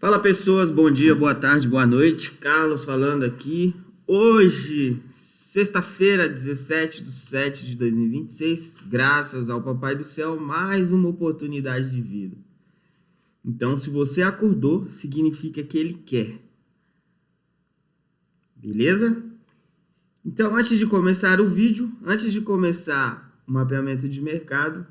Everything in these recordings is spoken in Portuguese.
Fala pessoas, bom dia, boa tarde, boa noite. Carlos falando aqui. Hoje, sexta-feira, 17/7/2026, graças ao Papai do Céu, mais uma oportunidade de vida. Então, se você acordou, significa que Ele quer. Beleza? Então, antes de começar o vídeo, antes de começar o mapeamento de mercado,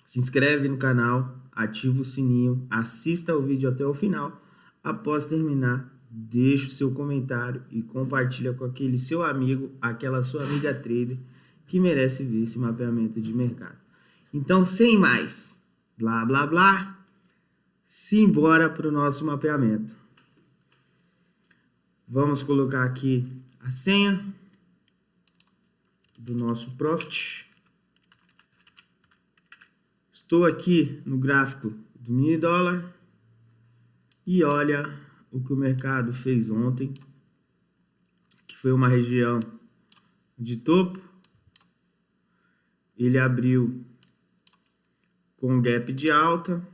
se inscreve no canal, ativa o sininho, assista o vídeo até o final. Após terminar, deixa o seu comentário e compartilha com aquele seu amigo, aquela sua amiga trader que merece ver esse mapeamento de mercado. Então, sem mais blá blá blá, simbora para o nosso mapeamento. Vamos colocar aqui a senha do nosso profit. Estou aqui no gráfico do mini dólar e olha o que o mercado fez ontem, que foi uma região de topo. Ele abriu com gap de alta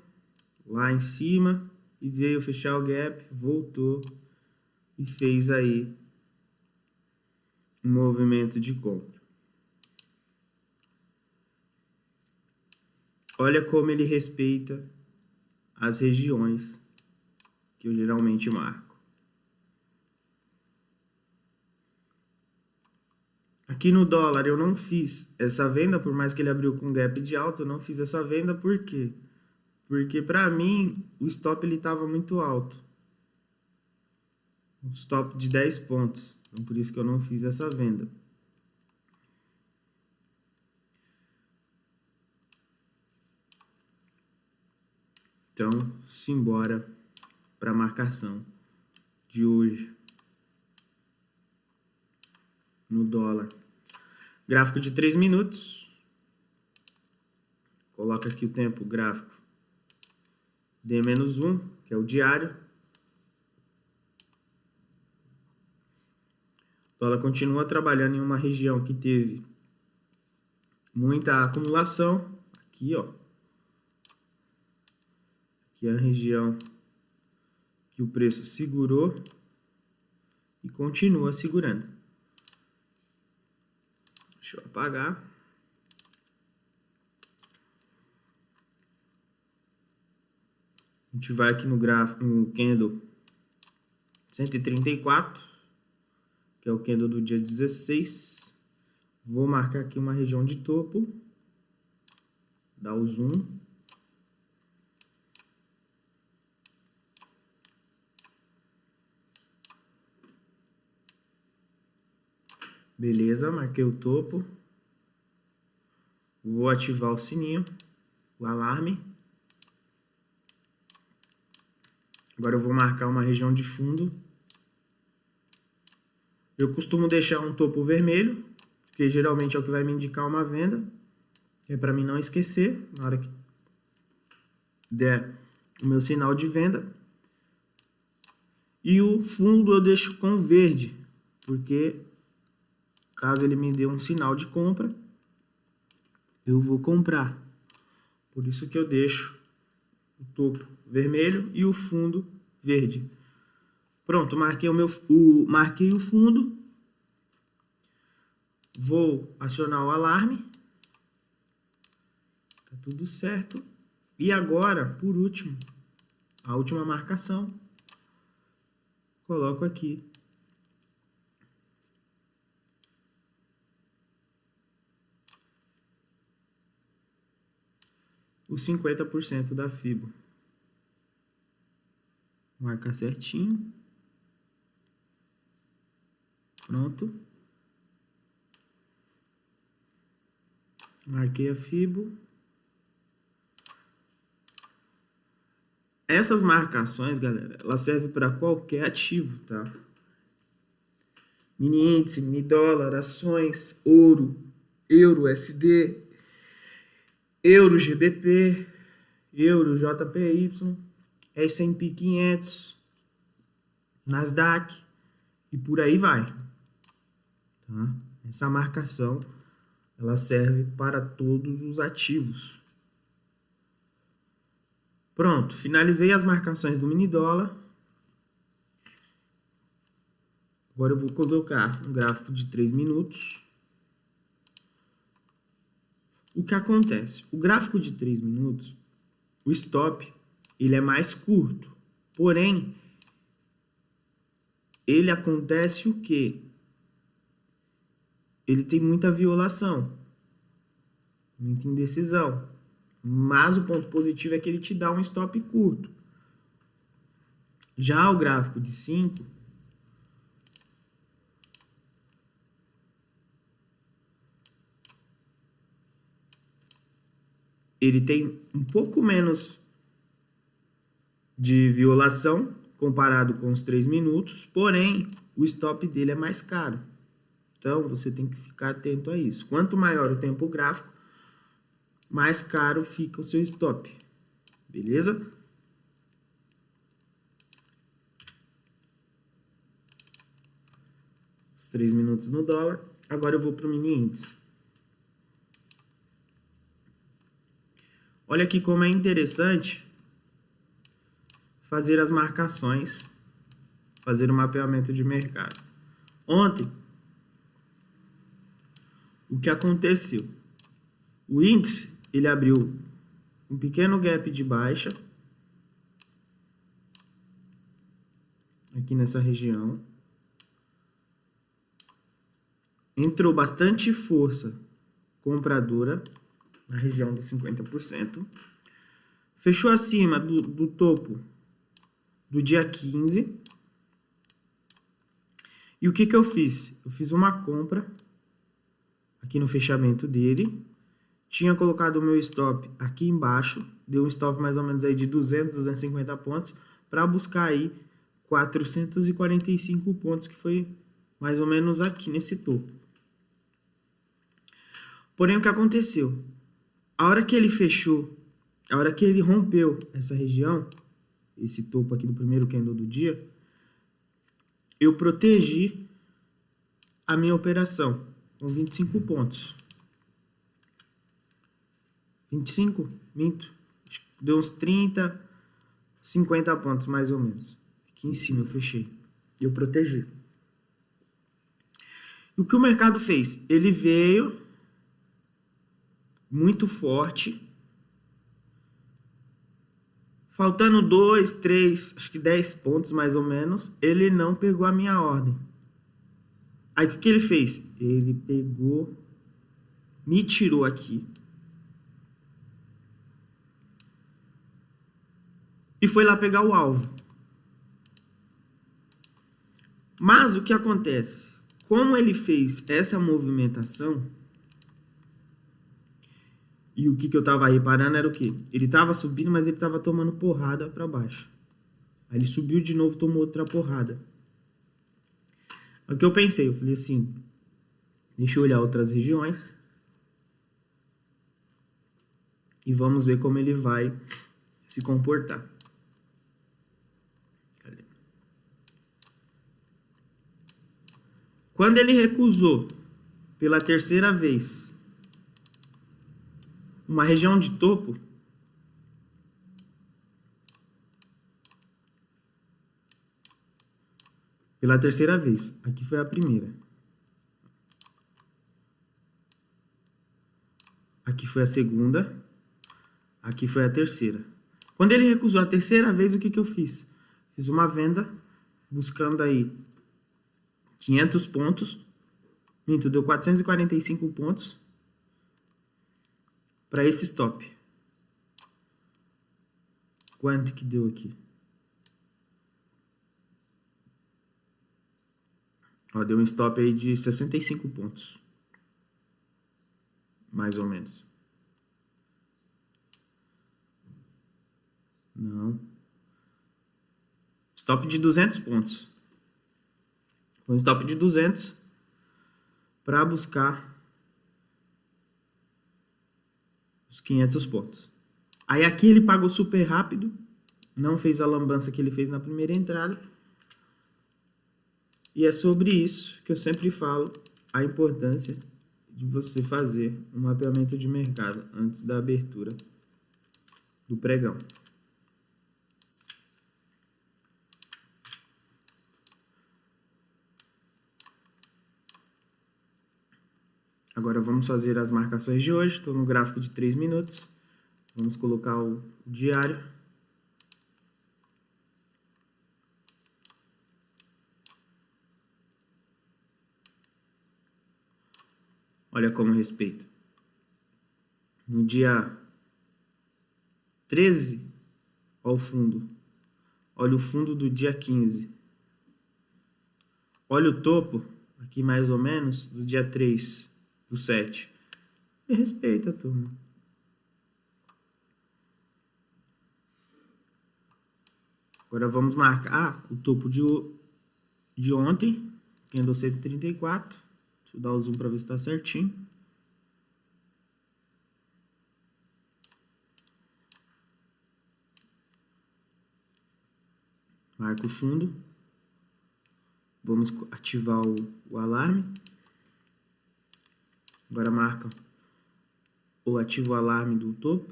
lá em cima e veio fechar o gap, voltou e fez aí um movimento de compra. Olha como ele respeita as regiões que eu geralmente marco. Aqui no dólar eu não fiz essa venda, por mais que ele abriu com gap de alta, eu não fiz essa venda, por quê? Porque para mim o stop ele estava muito alto. Um stop de 10 pontos, então por isso que eu não fiz essa venda. Então, simbora para a marcação de hoje no dólar. Gráfico de 3 minutos. Coloca aqui o tempo gráfico D-1, que é o diário. O dólar continua trabalhando em uma região que teve muita acumulação. Aqui, ó. Aqui é a região que o preço segurou e continua segurando. Deixa eu apagar. A gente vai aqui no gráfico, no candle 134, que é o candle do dia 16. Vou marcar aqui uma região de topo. Dá o zoom. Beleza, marquei o topo. Vou ativar o sininho, o alarme. Agora eu vou marcar uma região de fundo. Eu costumo deixar um topo vermelho, porque geralmente é o que vai me indicar uma venda. É para mim não esquecer na hora que der o meu sinal de venda. E o fundo eu deixo com verde, porque caso ele me dê um sinal de compra, eu vou comprar. Por isso que eu deixo o topo vermelho e o fundo verde. Pronto, marquei o fundo. Vou acionar o alarme. Tá tudo certo. E agora, por último, a última marcação. Coloco aqui os 50% da FIBO. Marca certinho. Pronto. Marquei a FIBO. Essas marcações, galera, elas servem para qualquer ativo, tá? Mini índice, mini dólar, ações, ouro, euro USD, euro GBP, euro JPY, S&P 500, Nasdaq e por aí vai. Tá? Essa marcação ela serve para todos os ativos. Pronto, finalizei as marcações do mini dólar. Agora eu vou colocar um gráfico de 3 minutos. O que acontece? O gráfico de 3 minutos, o stop, ele é mais curto. Porém, ele acontece o quê? Ele tem muita violação, muita indecisão. Mas o ponto positivo é que ele te dá um stop curto. Já o gráfico de 5, ele tem um pouco menos de violação comparado com os 3 minutos, porém o stop dele é mais caro. Então você tem que ficar atento a isso. Quanto maior o tempo gráfico, mais caro fica o seu stop. Beleza? Os 3 minutos no dólar. Agora eu vou para o mini índice. Olha aqui como é interessante fazer as marcações, fazer o mapeamento de mercado. Ontem, o que aconteceu? O índice, ele abriu um pequeno gap de baixa, aqui nessa região. Entrou bastante força compradora, na região dos 50%. Fechou acima do topo do dia 15. E o que eu fiz? Eu fiz uma compra aqui no fechamento dele. Tinha colocado o meu stop aqui embaixo. Deu um stop mais ou menos aí de 200, 250 pontos. Para buscar aí 445 pontos, que foi mais ou menos aqui nesse topo. Porém, o que aconteceu? A hora que ele fechou, a hora que ele rompeu essa região, esse topo aqui do primeiro candle do dia, eu protegi a minha operação com 25 pontos. 25? Minto. Deu uns 30, 50 pontos mais ou menos. Aqui em cima eu fechei. Eu protegi. E o que o mercado fez? Ele veio muito forte. Faltando 2, 3, acho que 10 pontos mais ou menos, ele não pegou a minha ordem. Aí o que ele fez? Ele pegou, me tirou aqui. E foi lá pegar o alvo. Mas o que acontece? Como ele fez essa movimentação, e o que eu tava reparando era o quê? Ele tava subindo, mas ele tava tomando porrada para baixo. Aí ele subiu de novo, tomou outra porrada. Aí o que eu pensei? Eu falei assim, deixa eu olhar outras regiões e vamos ver como ele vai se comportar. Quando ele recusou pela terceira vez uma região de topo, pela terceira vez, aqui foi a primeira, aqui foi a segunda, aqui foi a terceira. Quando ele recusou a terceira vez, o que eu fiz? Fiz uma venda buscando aí 500 pontos, minto, deu 445 pontos para esse stop. Quanto que deu aqui? Ó, deu um stop aí de 65 pontos. Mais ou menos. Não. Stop de 200 pontos. Foi um stop de 200 para buscar os 500 pontos. Aí aqui ele pagou super rápido, não fez a lambança que ele fez na primeira entrada. E é sobre isso que eu sempre falo, a importância de você fazer um mapeamento de mercado antes da abertura do pregão. Agora vamos fazer as marcações de hoje. Estou no gráfico de 3 minutos. Vamos colocar o diário. Olha como respeita. No dia 13, olha o fundo. Olha o fundo do dia 15. Olha o topo, aqui mais ou menos, do dia 3, do 7. E respeita, turma. Agora vamos marcar o topo de ontem, que andou 134. Deixa eu dar o zoom para ver se está certinho. Marca o fundo. Vamos ativar o alarme. Agora marca ou ativa o alarme do topo.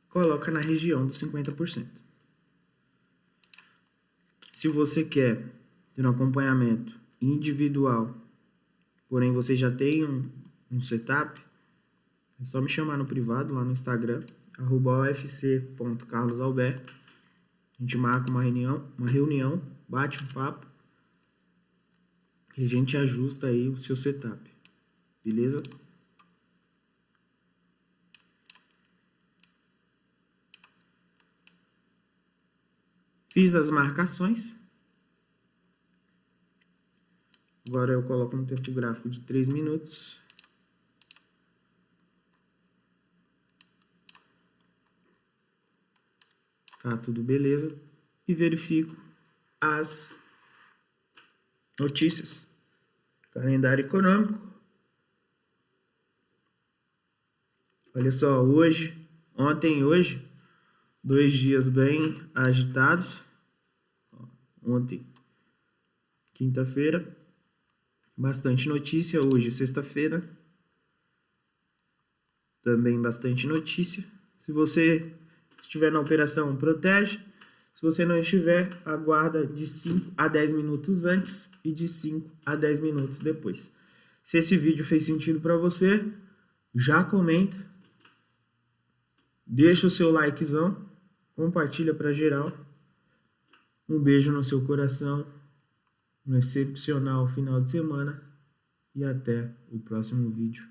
Coloca na região dos 50%. Se você quer ter um acompanhamento individual, porém você já tem um setup, é só me chamar no privado lá no Instagram, @ofc.carlosalberto. A gente marca uma reunião, bate um papo e a gente ajusta aí o seu setup, beleza? Fiz as marcações. Agora eu coloco no tempo gráfico de 3 minutos. Tá tudo beleza. E verifico as notícias. Calendário econômico. Olha só, ontem e hoje, 2 dias bem agitados. Ontem, quinta-feira, bastante notícia. Hoje, sexta-feira, também bastante notícia. Se você estiver na operação, protege. Se você não estiver, aguarda de 5 a 10 minutos antes e de 5 a 10 minutos depois. Se esse vídeo fez sentido para você, já comenta, deixa o seu likezão, compartilha para geral. Um beijo no seu coração, um excepcional final de semana e até o próximo vídeo.